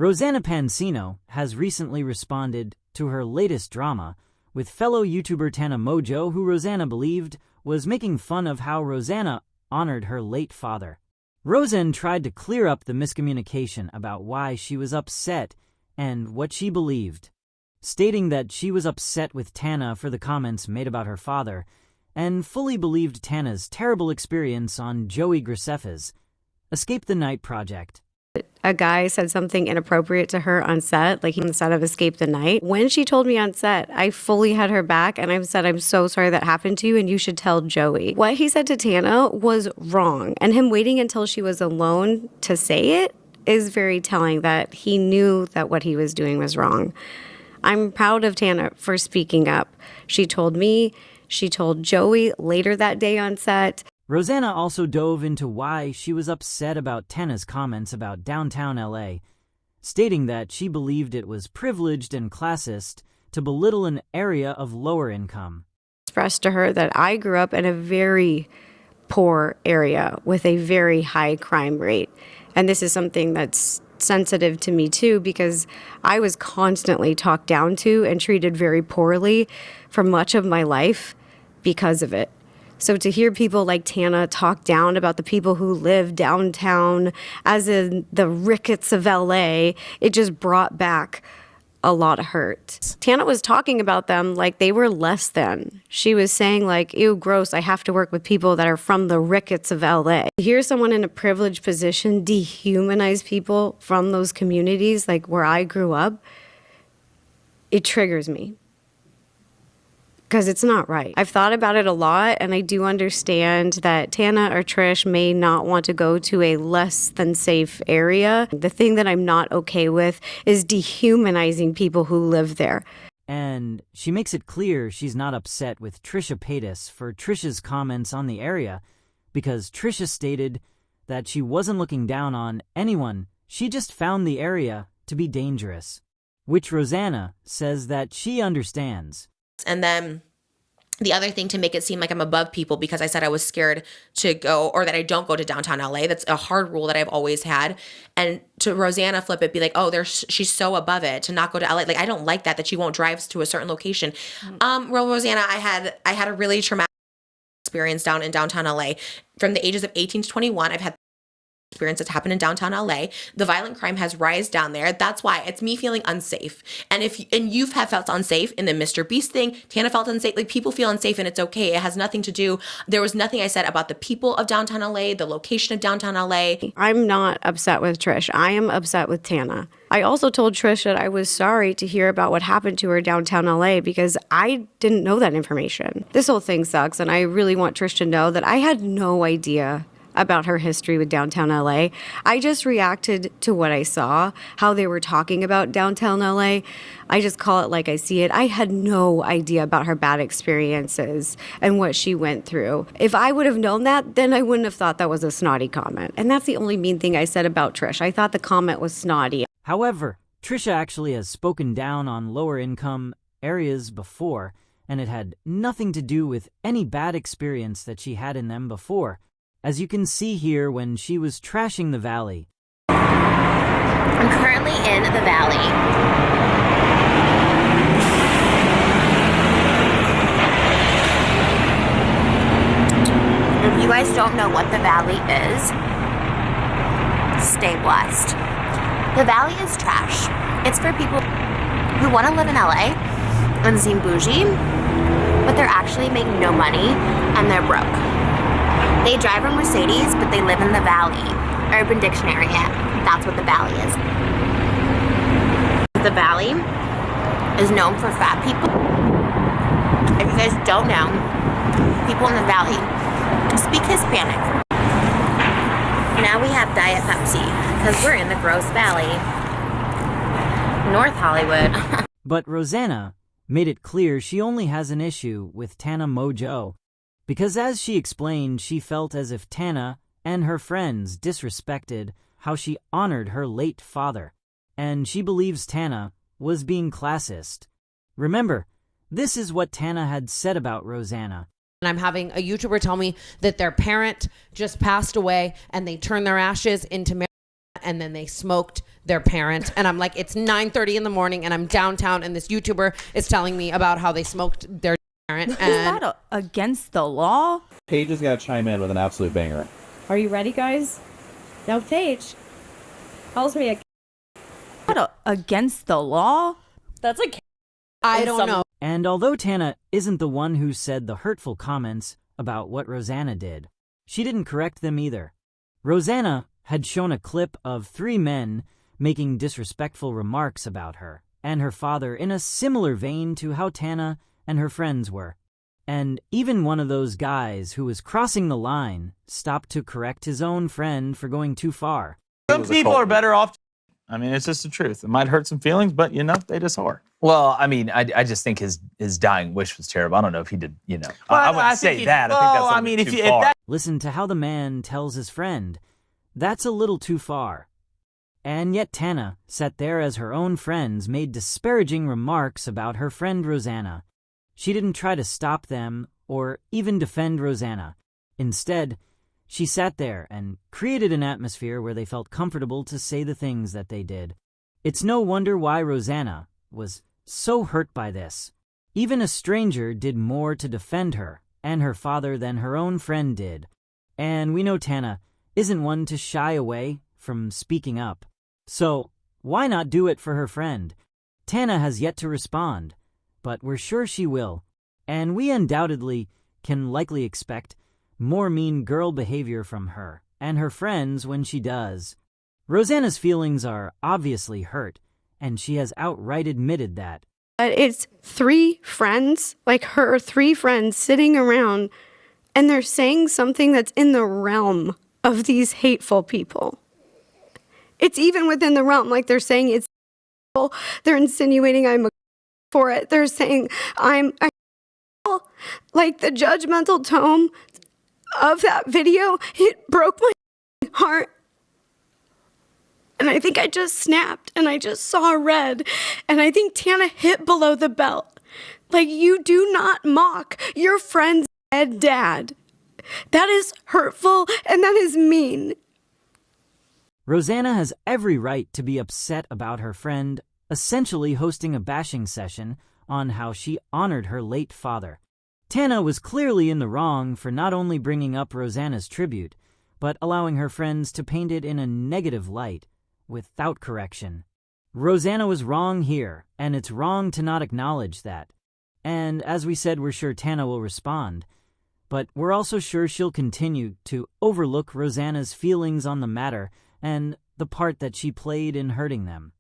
Rosanna Pansino has recently responded to her latest drama with fellow YouTuber Tana Mongeau, who Rosanna believed was making fun of how Rosanna honored her late father. Rosanna tried to clear up the miscommunication about why she was upset and what she believed, stating that she was upset with Tana for the comments made about her father and fully believed Tana's terrible experience on Joey Graceffa's Escape the Night project. A guy said something inappropriate to her on set, like on the set of Escape the Night. When she told me on set, I fully had her back and I said, I'm so sorry that happened to you and you should tell Joey. What he said to Tana was wrong, and him waiting until she was alone to say it is very telling that he knew that what he was doing was wrong. I'm proud of Tana for speaking up. She told me, she told Joey later that day on set. Rosanna also dove into why she was upset about Tana's comments about downtown LA, stating that she believed it was privileged and classist to belittle an area of lower income. Expressed to her that I grew up in a very poor area with a very high crime rate. And this is something that's sensitive to me too, because I was constantly talked down to and treated very poorly for much of my life because of it. So to hear people like Tana talk down about the people who live downtown, as in the rickets of LA, it just brought back a lot of hurt. Tana was talking about them like they were less than. She was saying like, ew, gross, I have to work with people that are from the rickets of LA. To hear someone in a privileged position dehumanize people from those communities, like where I grew up, it triggers me. Because it's not right. I've thought about it a lot, and I do understand that Tana or Trish may not want to go to a less than safe area. The thing that I'm not okay with is dehumanizing people who live there. And she makes it clear she's not upset with Trisha Paytas for Trisha's comments on the area, because Trisha stated that she wasn't looking down on anyone, she just found the area to be dangerous, which Rosanna says that she understands. And then the other thing, to make it seem like I'm above people because I said I was scared to go, or that I don't go to downtown LA. That's a hard rule that I've always had. And to Rosanna flip it, be like, oh, she's so above it to not go to LA. Like, I don't like that she won't drive to a certain location. Well, Rosanna, I had a really traumatic experience down in downtown LA. From the ages of 18 to 21, I've had experience that's happened in downtown LA. The violent crime has risen down there. That's why it's me feeling unsafe. And you've felt unsafe in the Mr. Beast thing. Tana felt unsafe. Like, people feel unsafe, and it's okay. It has nothing to do. There was nothing I said about the people of downtown LA, the location of downtown LA. I'm not upset with Trish. I am upset with Tana. I also told Trish that I was sorry to hear about what happened to her downtown LA because I didn't know that information. This whole thing sucks, and I really want Trish to know that I had no idea about her history with downtown LA. I just reacted to what I saw, how they were talking about downtown LA. I just call it like I see it. I had no idea about her bad experiences and what she went through. If I would have known that, then I wouldn't have thought that was a snotty comment. And that's the only mean thing I said about Trish. I thought the comment was snotty. However, Trisha actually has spoken down on lower income areas before, and it had nothing to do with any bad experience that she had in them before, as you can see here when she was trashing the valley. I'm currently in the valley. If you guys don't know what the valley is, stay blessed. The valley is trash. It's for people who want to live in LA and seem bougie, but they're actually making no money and they're broke. They drive a Mercedes, but they live in the valley. Urban Dictionary, that's what the valley is. The valley is known for fat people. If you guys don't know, people in the valley speak Hispanic. Now we have Diet Pepsi, because we're in the gross valley. North Hollywood. But Rosanna made it clear she only has an issue with Tana Mongeau, because as she explained, she felt as if Tana and her friends disrespected how she honored her late father, and she believes Tana was being classist. Remember, this is what Tana had said about Rosanna. And I'm having a YouTuber tell me that their parent just passed away and they turned their ashes into marijuana and then they smoked their parent. And I'm like, it's 9:30 in the morning and I'm downtown and this YouTuber is telling me about how they smoked their parent. And is that against the law? Paige has got to chime in with an absolute banger. Are you ready, guys? Now, Paige tells me Against the law? that's like I don't know. And although Tana isn't the one who said the hurtful comments about what Rosanna did, she didn't correct them either. Rosanna had shown a clip of 3 men making disrespectful remarks about her and her father in a similar vein to how Tana and her friends were. And even one of those guys who was crossing the line stopped to correct his own friend for going too far. Some people are better off. I mean, it's just the truth. It might hurt some feelings, but, they just are. Well, I mean, I just think his dying wish was terrible. I don't know if he did, Well, I wouldn't say that. I think that's too far. Listen to how the man tells his friend, that's a little too far. And yet Tana sat there as her own friends made disparaging remarks about her friend Rosanna. She didn't try to stop them or even defend Rosanna. Instead, she sat there and created an atmosphere where they felt comfortable to say the things that they did. It's no wonder why Rosanna was so hurt by this. Even a stranger did more to defend her and her father than her own friend did. And we know Tana isn't one to shy away from speaking up. So why not do it for her friend? Tana has yet to respond, but we're sure she will. And we undoubtedly can likely expect more mean girl behavior from her and her friends when she does. Rosanna's feelings are obviously hurt, and she has outright admitted that. But it's 3 friends, like her 3 friends sitting around, and they're saying something that's in the realm of these hateful people. It's even within the realm, like they're saying it's hateful. They're insinuating I'm for it. They're saying I'm like the judgmental tone of that video. It broke my heart. And I think I just snapped and I just saw red. And I think Tana hit below the belt. Like, you do not mock your friend's dead dad. That is hurtful and that is mean. Rosanna has every right to be upset about her friend essentially hosting a bashing session on how she honored her late father. Tana was clearly in the wrong for not only bringing up Rosanna's tribute, but allowing her friends to paint it in a negative light without correction. Rosanna was wrong here, and it's wrong to not acknowledge that. And as we said, we're sure Tana will respond, but we're also sure she'll continue to overlook Rosanna's feelings on the matter and the part that she played in hurting them.